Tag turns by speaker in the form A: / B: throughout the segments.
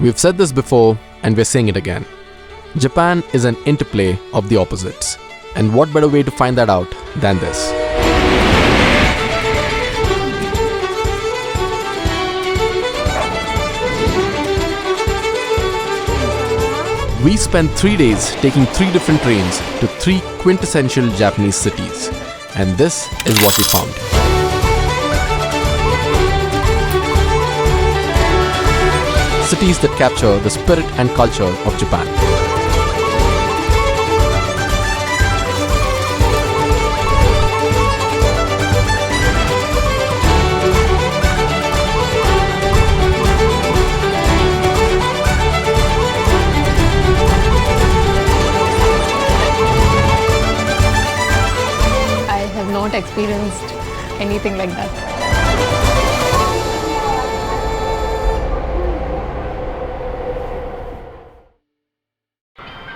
A: We've said this before and we're saying it again. Japan is an interplay of the opposites. And what better way to find that out than this? We spent 3 days taking 3 different trains to 3 quintessential Japanese cities. And this is what we found. Cities that capture the spirit and culture of Japan.
B: I have not experienced anything like that.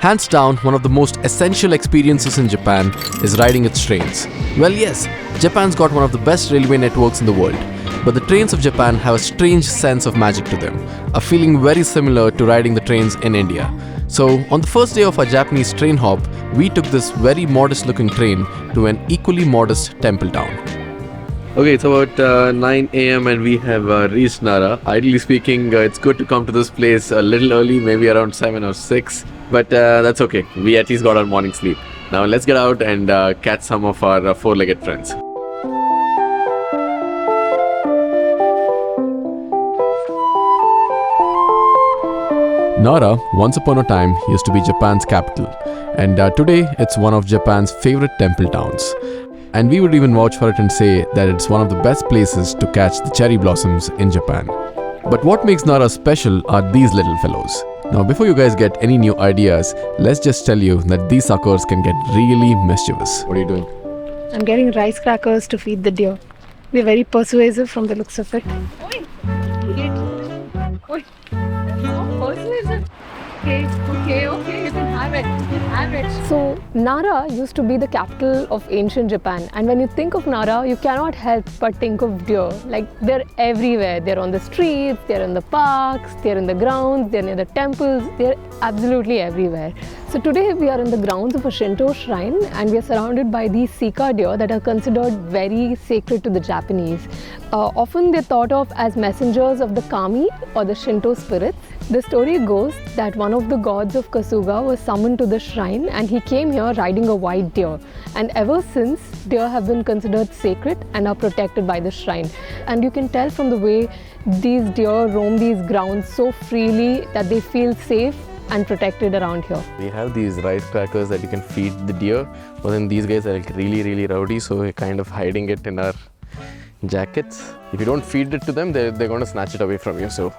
A: Hands down, one of the most essential experiences in Japan is riding its trains. Well, yes, Japan's got one of the best railway networks in the world, but the trains of Japan have a strange sense of magic to them, a feeling very similar to riding the trains in India. So, on the first day of our Japanese train hop, we took this very modest looking train to an equally modest temple town. Okay, it's about 9 a.m. and we have reached Nara. Ideally speaking, it's good to come to this place a little early, maybe around 7 or 6. But that's okay. We at least got our morning sleep. Now let's get out and catch some of our four-legged friends. Nara, once upon a time, used to be Japan's capital. And today, it's one of Japan's favorite temple towns. And we would even vouch for it and say that it's one of the best places to catch the cherry blossoms in Japan. But what makes Nara special are these little fellows. Now, before you guys get any new ideas, let's just tell you that these suckers can get really mischievous. What are you doing?
B: I'm getting rice crackers to feed the deer. They're very persuasive from the looks of it. Oi! Oi! So persuasive. Okay, you can have it. So, Nara used to be the capital of ancient Japan, and when you think of Nara, you cannot help but think of deer. Like, they're everywhere. They're on the streets, they're in the parks, they're in the grounds, they're near the temples, they're absolutely everywhere. So today we are in the grounds of a Shinto shrine and we are surrounded by these Sika deer that are considered very sacred to the Japanese. Often they're thought of as messengers of the kami or the Shinto spirits. The story goes that one of the gods of Kasuga was summoned to the shrine and he came here riding a white deer. And ever since, deer have been considered sacred and are protected by the shrine. And you can tell from the way these deer roam these grounds so freely that they feel safe and protected around here.
A: We have these rice crackers that you can feed the deer, but then these guys are like really rowdy, so we're kind of hiding it in our jackets. If you don't feed it to them, they're going to snatch it away from you. So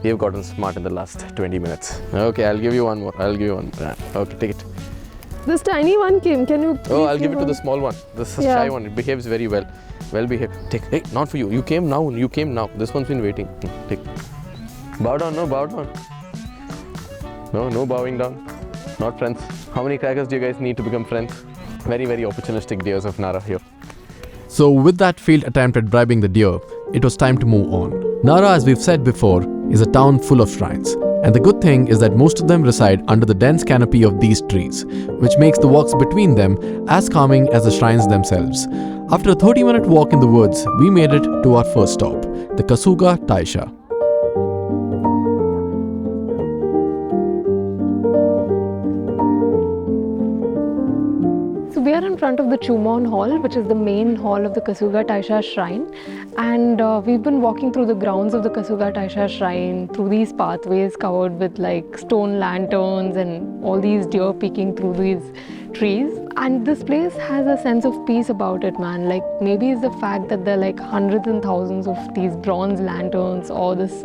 A: we've gotten smart in the last 20 minutes. Okay, I'll give you one more. Okay, take it.
B: This tiny one came. Can you?
A: Oh, I'll give it to the small one. This is shy one. It behaves very well. Well behaved. Take. Hey, not for you. You came now. This one's been waiting. Take. Bow down. No, bow down. No bowing down. Not friends. How many crackers do you guys need to become friends? Very opportunistic deers of Nara here. So with that failed attempt at bribing the deer, it was time to move on. Nara, as we've said before, is a town full of shrines. And the good thing is that most of them reside under the dense canopy of these trees, which makes the walks between them as calming as the shrines themselves. After a 30-minute walk in the woods, we made it to our first stop, the Kasuga Taisha.
B: We are in front of the Chumon Hall, which is the main hall of the Kasuga Taisha shrine, and we've been walking through the grounds of the Kasuga Taisha shrine through these pathways covered with like stone lanterns and all these deer peeking through these trees. And this place has a sense of peace about it, man. Like, maybe it's the fact that there are like hundreds and thousands of these bronze lanterns or this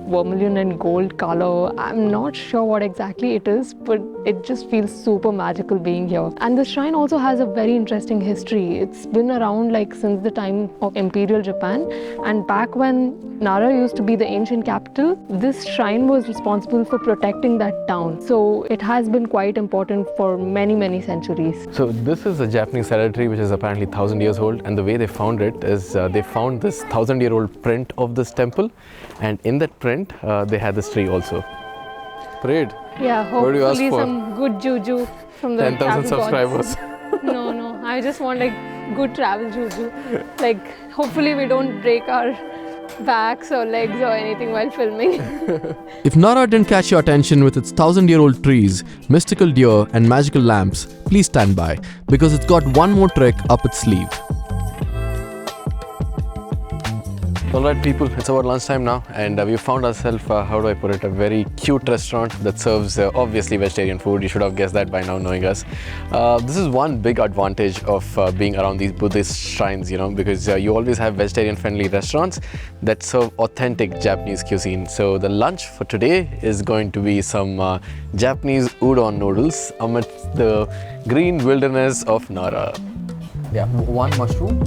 B: vermilion and gold color. I'm not sure what exactly it is, but it just feels super magical being here. And the shrine also has a very interesting history. It's been around like since the time of Imperial Japan, and back when Nara used to be the ancient capital, this shrine was responsible for protecting that town. So it has been quite important for many centuries.
A: So this is a Japanese cemetery which is apparently 1,000 years old, and the way they found it is they found this 1,000-year-old print of this temple, and in that print went, they had this tree also. Parade.
B: Yeah,
A: What do you ask
B: hopefully
A: for?
B: some good juju from the
A: 10,000
B: travel
A: subscribers.
B: gods. No, I just want like good travel juju. Like hopefully we don't break our backs or legs or anything while filming.
C: If Nara didn't catch your attention with its 1,000-year-old trees, mystical deer and magical lamps, please stand by, because it's got one more trick up its sleeve.
A: Alright people, it's about lunchtime now and we found ourselves, how do I put it, a very cute restaurant that serves obviously vegetarian food. You should have guessed that by now knowing us. This is one big advantage of being around these Buddhist shrines, you know, because you always have vegetarian friendly restaurants that serve authentic Japanese cuisine. So the lunch for today is going to be some Japanese udon noodles amidst the green wilderness of Nara. Yeah, one mushroom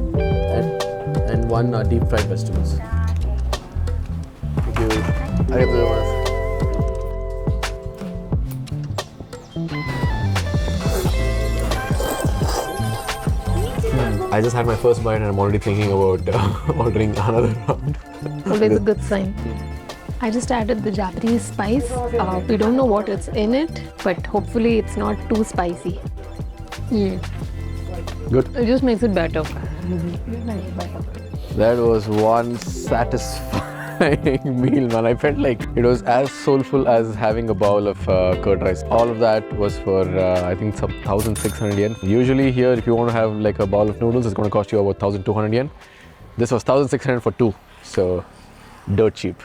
A: and one deep fried vegetables. Thank you. Arigatou gozaimasu. I just had my first bite and I'm already thinking about ordering another round.
B: Always a good sign. I just added the Japanese spice. We don't know what it's in it, but hopefully it's not too spicy.
A: Good.
B: It just makes it better.
A: That was one satisfying meal, man. I felt like it was as soulful as having a bowl of curd rice. All of that was for, I think, some 1,600 yen. Usually here, if you want to have like a bowl of noodles, it's going to cost you about 1,200 yen. This was 1,600 for two, so dirt cheap.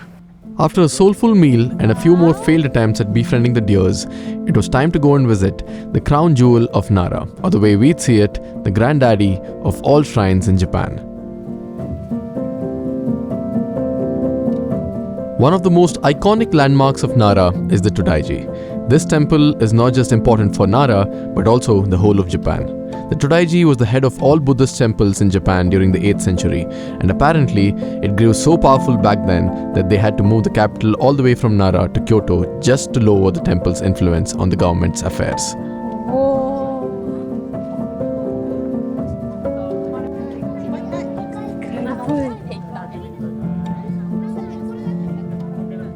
C: After a soulful meal and a few more failed attempts at befriending the deers, it was time to go and visit the crown jewel of Nara, or the way we'd see it, the granddaddy of all shrines in Japan. One of the most iconic landmarks of Nara is the Todaiji. This temple is not just important for Nara, but also the whole of Japan. The Todaiji was the head of all Buddhist temples in Japan during the 8th century, and apparently it grew so powerful back then that they had to move the capital all the way from Nara to Kyoto just to lower the temple's influence on the government's affairs.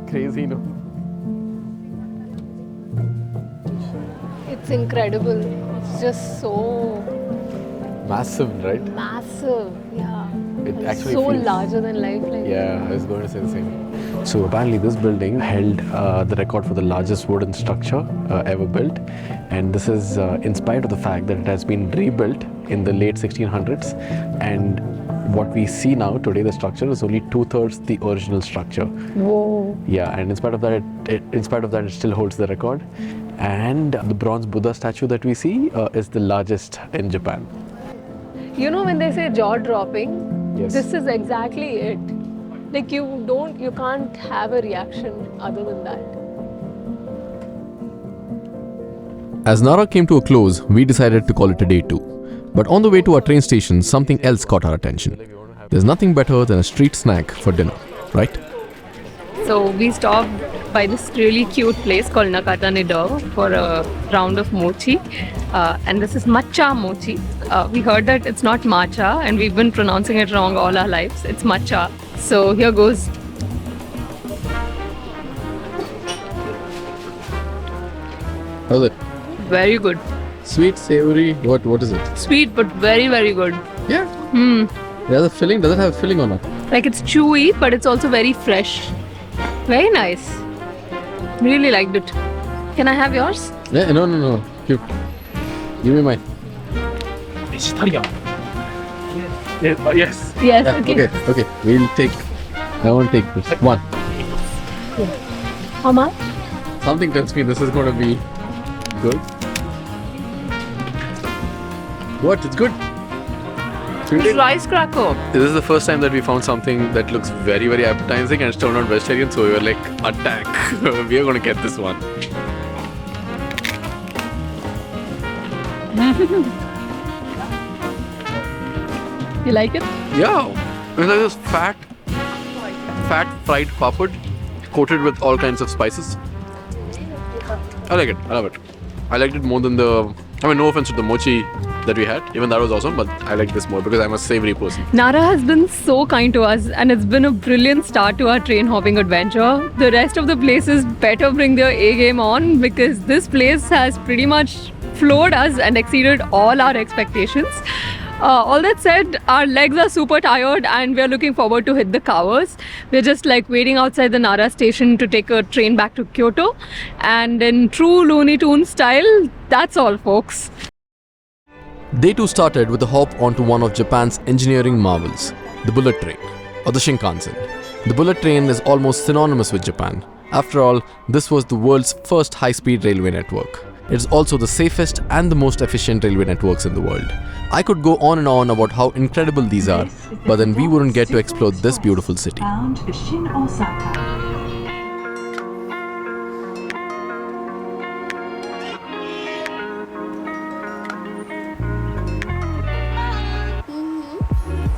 A: Crazy, no?
B: It's incredible. It's just so
A: Massive, right?
B: massive. Yeah.
A: It
B: It's
A: actually
B: so
A: feels-
B: larger than life. Like
A: Yeah, I was going to say the same. So apparently this building held the record for the largest wooden structure ever built, and this is in spite of the fact that it has been rebuilt in the late 1600s, and what we see now today, the structure is only 2/3 the original structure.
B: Whoa.
A: Yeah, and in spite of that, it still holds the record. And the bronze Buddha statue that we see is the largest in Japan.
B: You know when they say jaw dropping,
A: Yes.
B: this is exactly it. Like you can't have a reaction other than that.
C: As Nara came to a close, we decided to call it a day too. But on the way to our train station, something else caught our attention. There's nothing better than a street snack for dinner, right?
B: So we stopped by this really cute place called Nakata for a round of mochi. And this is matcha mochi. We heard that it's not matcha and we've been pronouncing it wrong all our lives. It's matcha. So here goes.
C: How's it?
B: Very good.
C: Sweet, savory, what is it?
B: Sweet but very, very good.
C: Yeah. Does it have a filling or not?
B: Like it's chewy but it's also very fresh. Very nice. Really liked it. Can I have yours?
C: Yeah, no. Give me mine.
A: Vegetarian. Yes.
B: Yes.
C: Yeah, okay. We'll take. I won't take this. One.
B: How much?
C: Something tells me this is going to be good. What? It's good.
B: It's rice cracker.
A: This is the first time that we found something that looks very, very appetizing and it's turned out vegetarian, so we were like, attack. We are going to get this one.
B: You like it?
A: Yeah. It's like this fat fried papad coated with all kinds of spices. I like it. I love it. I liked it more than no offense to the mochi
C: that we had. Even that was awesome, but I like this more because I'm a savory person.
B: Nara has been so kind to us, and it's been a brilliant start to our train hopping adventure. The rest of the places better bring their A game on, because this place has pretty much floored us and exceeded all our expectations. All that said, our legs are super tired and we're looking forward to hit the covers. We're just like waiting outside the Nara station to take a train back to Kyoto. And in true Looney Tunes style, that's all, folks.
C: Day 2 started with a hop onto one of Japan's engineering marvels, the bullet train, or the Shinkansen. The bullet train is almost synonymous with Japan. After all, this was the world's first high-speed railway network. It's also the safest and the most efficient railway networks in the world. I could go on and on about how incredible these are, but then we wouldn't get to explore this beautiful city.
D: Bound for Shin Osaka.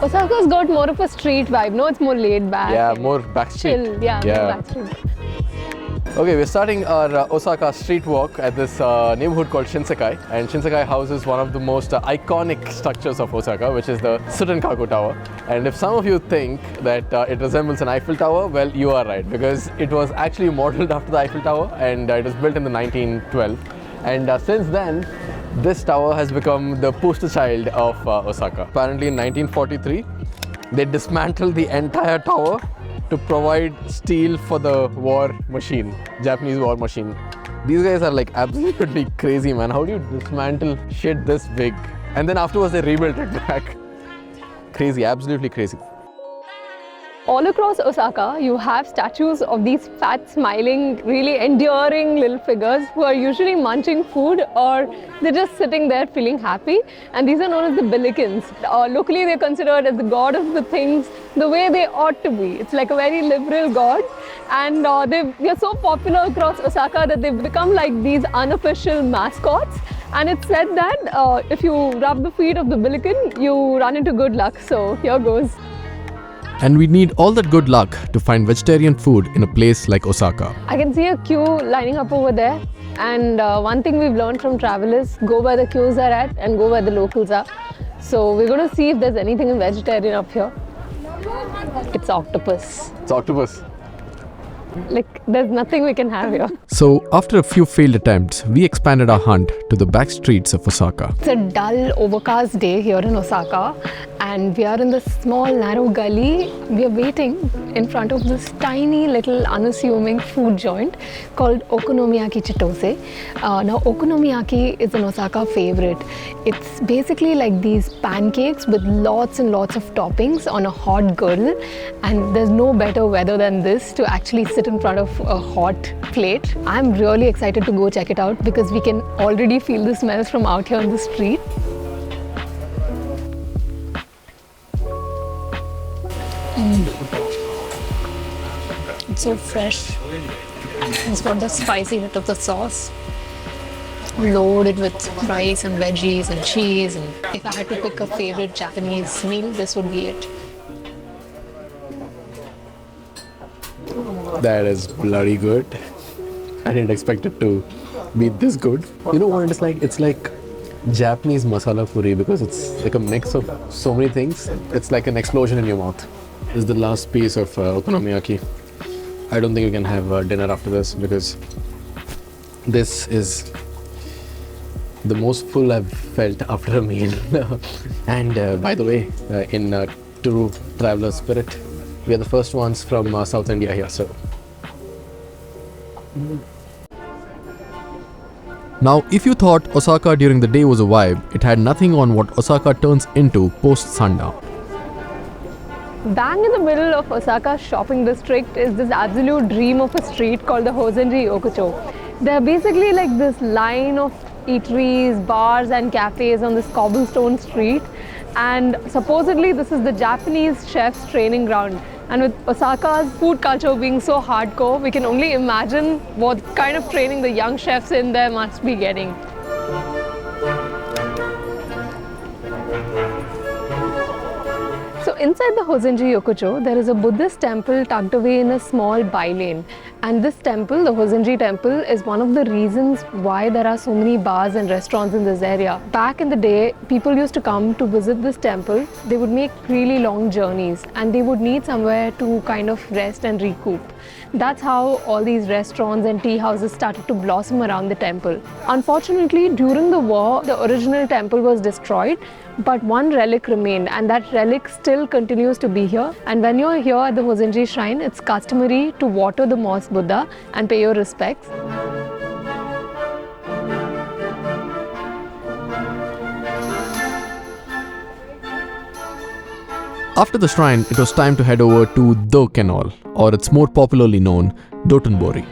B: Osaka's got more of a street vibe, no? It's more laid back.
A: Yeah, more backstreet.
B: Chill, yeah. More backstreet.
A: Okay, we're starting our Osaka street walk at this neighborhood called Shinsekai, and Shinsekai houses one of the most iconic structures of Osaka, which is the Tsutenkaku Tower. And if some of you think that it resembles an Eiffel Tower, well, you are right, because it was actually modeled after the Eiffel Tower, and it was built in the 1912. And since then, this tower has become the poster child of Osaka. Apparently in 1943, they dismantled the entire tower to provide steel for the war machine, Japanese war machine. These guys are like absolutely crazy, man. How do you dismantle shit this big? And then afterwards they rebuilt it back. Crazy, absolutely crazy.
B: All across Osaka, you have statues of these fat, smiling, really endearing little figures who are usually munching food, or they're just sitting there feeling happy. And these are known as the Billikens. Locally, they're considered as the god of the things the way they ought to be. It's like a very liberal god. And they're so popular across Osaka that they've become like these unofficial mascots. And it's said that if you rub the feet of the Billiken, you run into good luck. So here goes.
C: And we need all that good luck to find vegetarian food in a place like Osaka.
B: I can see a queue lining up over there. And one thing we've learned from travel is go where the queues are at and go where the locals are. So we're going to see if there's anything vegetarian up here. It's octopus.
A: It's octopus.
B: Like, there's nothing we can have here.
C: So, after a few failed attempts, we expanded our hunt to the back streets of Osaka.
B: It's a dull, overcast day here in Osaka, and we are in this small, narrow gully. We are waiting in front of this tiny, little, unassuming food joint called Okonomiyaki Chitose. Now, Okonomiyaki is an Osaka favorite. It's basically like these pancakes with lots and lots of toppings on a hot grill, and there's no better weather than this to actually sit in front of a hot plate. I'm really excited to go check it out because we can already feel the smells from out here on the street. It's so fresh. It's got the spicy hit of the sauce, loaded with rice and veggies and cheese. And if I had to pick a favorite Japanese meal, this would be it.
A: That is bloody good. I didn't expect it to be this good. You know what it is like? It's like Japanese masala puri because it's like a mix of so many things. It's like an explosion in your mouth. This is the last piece of okonomiyaki. I don't think we can have dinner after this because this is the most full I've felt after a meal. And by the way, in true traveler spirit, we are the first ones from South India here, so.
C: Now, if you thought Osaka during the day was a vibe, it had nothing on what Osaka turns into post-sundown.
B: Bang in the middle of Osaka's shopping district is this absolute dream of a street called the Hozenji Yokocho. They're basically like this line of eateries, bars and cafes on this cobblestone street, and supposedly this is the Japanese chef's training ground. And with Osaka's food culture being so hardcore, we can only imagine what kind of training the young chefs in there must be getting. So inside the Hozenji Yokocho, there is a Buddhist temple tucked away in a small by-lane. And this temple, the Hozenji temple, is one of the reasons why there are so many bars and restaurants in this area. Back in the day, people used to come to visit this temple. They would make really long journeys and they would need somewhere to kind of rest and recoup. That's how all these restaurants and tea houses started to blossom around the temple. Unfortunately, during the war, the original temple was destroyed, but one relic remained, and that relic still continues to be here. And when you're here at the Hozenji shrine, it's customary to water the moss Buddha and pay your respects.
C: After the shrine, it was time to head over to the Canal, or it's more popularly known, Dotonbori.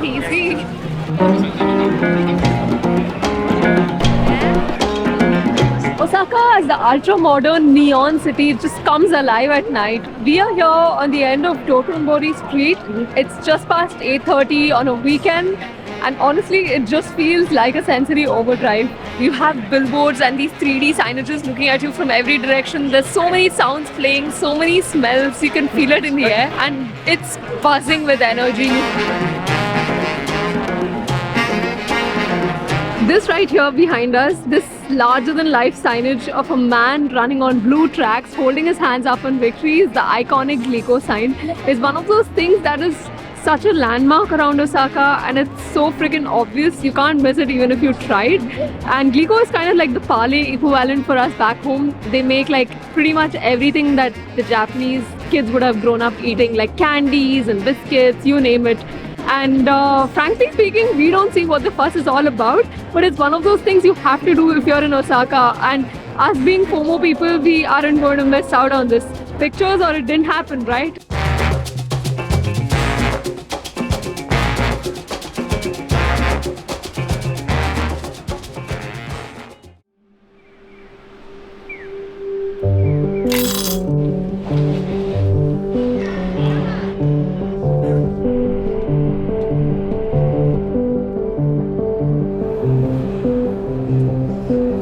B: Easy. Osaka as the ultra-modern neon city just comes alive at night. We are here on the end of Dotonbori Street. It's just past 8:30 on a weekend. And honestly, it just feels like a sensory overdrive. You have billboards and these 3D signages looking at you from every direction. There's so many sounds playing, so many smells. You can feel it in the air and it's buzzing with energy. This right here behind us, this larger-than-life signage of a man running on blue tracks, holding his hands up in victory, is the iconic Glico sign. It's one of those things that is such a landmark around Osaka, and it's so freaking obvious. You can't miss it even if you tried. And Glico is kind of like the Parle equivalent for us back home. They make like pretty much everything that the Japanese kids would have grown up eating, like candies and biscuits, you name it. And frankly speaking, we don't see what the fuss is all about, but it's one of those things you have to do if you're in Osaka. And us being FOMO people, we aren't going to miss out on this. Pictures or it didn't happen, right?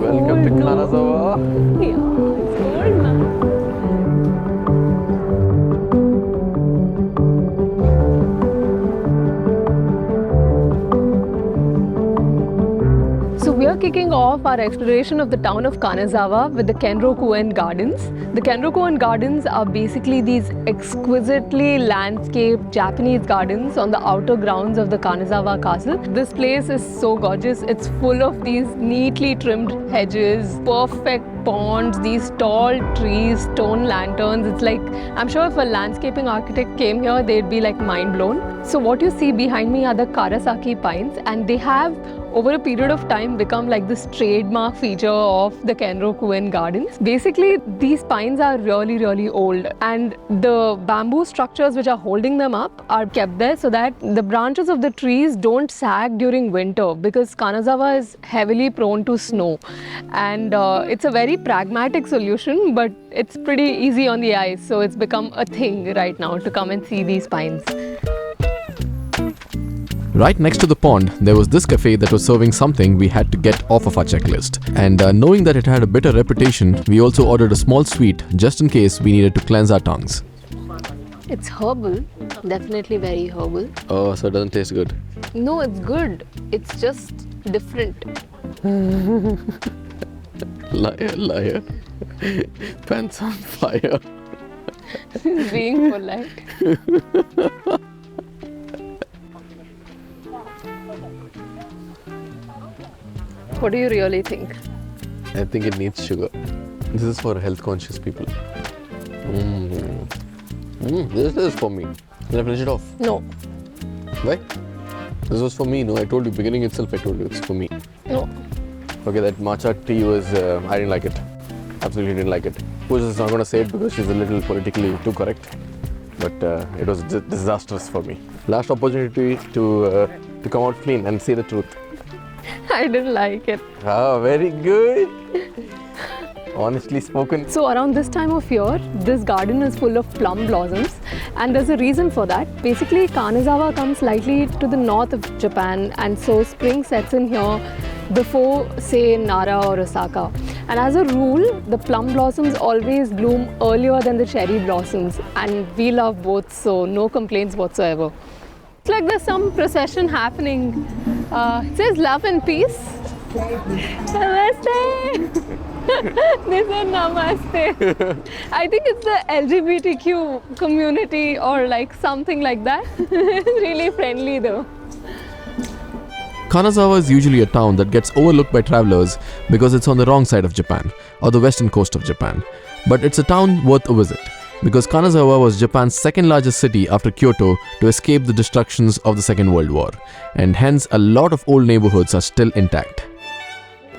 A: Welcome to Kanazawa.
B: Yeah, it's cold, man. So we are kicking off our exploration of the town of Kanazawa with the Kenroku-en Gardens. The Kenroku-en Gardens are basically these exquisitely landscaped Japanese gardens on the outer grounds of the Kanazawa castle. This place is so gorgeous. It's full of these neatly trimmed hedges, perfect ponds, these tall trees, stone lanterns. It's like, I'm sure if a landscaping architect came here, they'd be like mind blown. So what you see behind me are the Karasaki pines, and they have over a period of time become like this trademark feature of the Kenroku-en Gardens. Basically, these pines are really, really old, and the bamboo structures which are holding them up are kept there so that the branches of the trees don't sag during winter, because Kanazawa is heavily prone to snow. And it's a very pragmatic solution, but it's pretty easy on the eyes, so it's become a thing right now to come and see these pines.
C: Right next to the pond, there was this cafe that was serving something we had to get off of our checklist. And knowing that it had a bitter reputation, we also ordered a small sweet just in case we needed to cleanse our tongues.
B: It's herbal, definitely very herbal.
A: Oh, so it doesn't taste good.
B: No, it's good. It's just different.
A: Liar, liar. Pants on fire.
B: Being polite. What do you really think?
A: I think it needs sugar. This is for health conscious people. This is for me. Can I finish it off?
B: No.
A: Why? This was for me, no? I told you, beginning itself I told you, it's for me.
B: No.
A: Okay, that matcha tea was, I didn't like it. Absolutely didn't like it. Pooja is not going to say it because she's a little politically too correct. But it was disastrous for me. Last opportunity to come out clean and say the truth.
B: I didn't like it.
A: Ah, very good. Honestly spoken.
B: So around this time of year, this garden is full of plum blossoms, and there's a reason for that. Basically, Kanazawa comes slightly to the north of Japan, and so spring sets in here before, say, Nara or Osaka. And as a rule, the plum blossoms always bloom earlier than the cherry blossoms. And we love both, so no complaints whatsoever. It's like there's some procession happening. It says love and peace. Namaste! They said namaste. I think it's the LGBTQ community or like something like that. It's really friendly though.
C: Kanazawa is usually a town that gets overlooked by travelers because it's on the wrong side of Japan, or the western coast of Japan. But it's a town worth a visit, because Kanazawa was Japan's second largest city after Kyoto to escape the destructions of the Second World War, and hence a lot of old neighborhoods are still intact.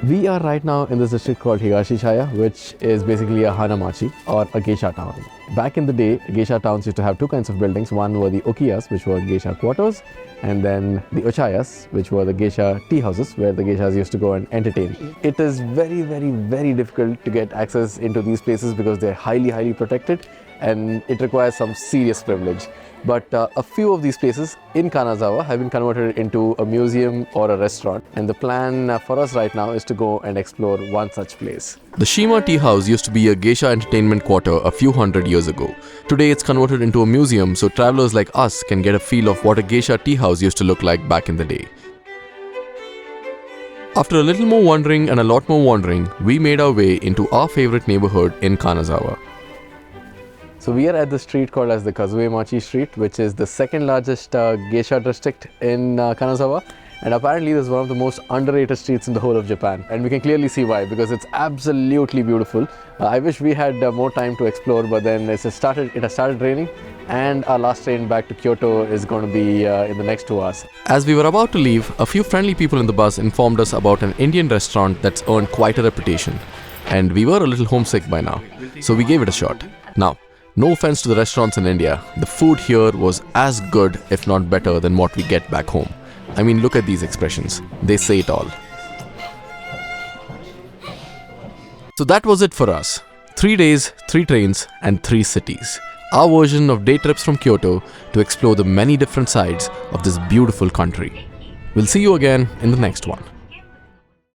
A: We are right now in this district called Higashishaya, which is basically a Hanamachi or a geisha town. Back in the day, geisha towns used to have two kinds of buildings. One were the okiyas, which were geisha quarters, and then the ochayas, which were the geisha tea houses, where the geishas used to go and entertain. It is very, very, very difficult to get access into these places because they're highly, highly protected, and it requires some serious privilege. But a few of these places in Kanazawa have been converted into a museum or a restaurant, and the plan for us right now is to go and explore one such place.
C: The Shima Tea House used to be a geisha entertainment quarter a few hundred years ago. Today it's converted into a museum, so travelers like us can get a feel of what a geisha tea house used to look like back in the day. After a little more wandering and a lot more wandering, we made our way into our favorite neighborhood in Kanazawa.
A: So we are at the street called as the Kazuemachi Street, which is the second largest geisha district in Kanazawa, and apparently this is one of the most underrated streets in the whole of Japan, and we can clearly see why, because it's absolutely beautiful. I wish we had more time to explore, but then it has started raining, and our last train back to Kyoto is going to be in the next 2 hours.
C: As we were about to leave, a few friendly people in the bus informed us about an Indian restaurant that's earned quite a reputation, and we were a little homesick by now, so we gave it a shot. Now, no offense to the restaurants in India, the food here was as good, if not better, than what we get back home. I mean, look at these expressions. They say it all. So that was it for us. 3 days, 3 trains, and 3 cities. Our version of day trips from Kyoto to explore the many different sides of this beautiful country. We'll see you again in the next one.